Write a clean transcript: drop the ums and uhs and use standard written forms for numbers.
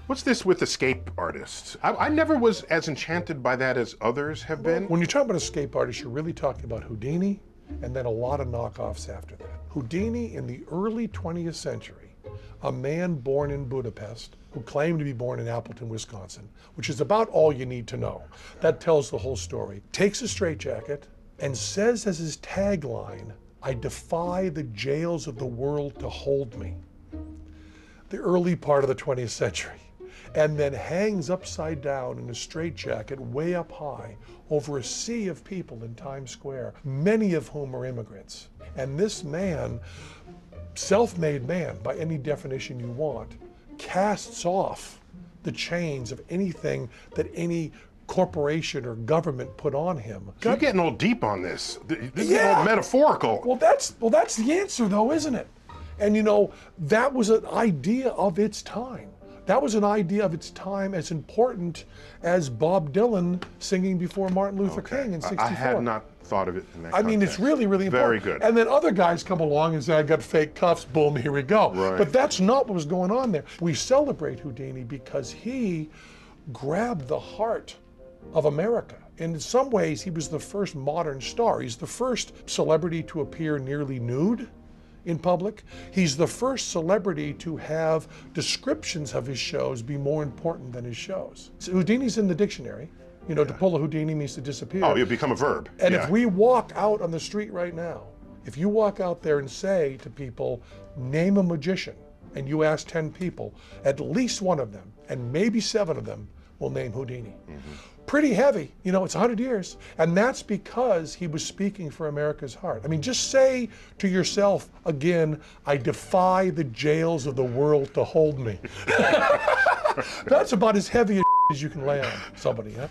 What's this with escape artists? I never was as enchanted by that as others have been. When you talk about escape artists, you're really talking about Houdini and then a lot of knockoffs after that. Houdini in the early 20th century, a man born in Budapest who claimed to be born in Appleton, Wisconsin, which is about all you need to know. That tells the whole story. Takes a straitjacket and says as his tagline, "I defy the jails of the world to hold me." The early part of the 20th century. And then hangs upside down in a straitjacket way up high over a sea of people in Times Square, many of whom are immigrants. And this man, self-made man by any definition you want, casts off the chains of anything that any corporation or government put on him. So you're getting all deep on this. This is all metaphorical. Well, that's the answer though, isn't it? And you know, that was an idea of its time. That was an idea of its time as important as Bob Dylan singing before Martin Luther King in '64. I had not thought of it in that I mean, it's really, really important. Very good. And then other guys come along and say, "I got fake cuffs, boom, here we go." Right. But that's not what was going on there. We celebrate Houdini because he grabbed the heart of America. In some ways, he was the first modern star. He's the first celebrity to appear nearly nude in public. He's the first celebrity to have descriptions of his shows be more important than his shows. So Houdini's in the dictionary. You know, to pull a Houdini means to disappear. Oh, you become a verb. And if we walk out on the street right now, if you walk out there and say to people, name a magician, and you ask 10 people, at least one of them, and maybe 7 of them, will name Houdini. Pretty heavy, you know, it's 100 years. And that's because he was speaking for America's heart. I mean, just say to yourself again, "I defy the jails of the world to hold me." That's about as heavy as you can lay on somebody, huh?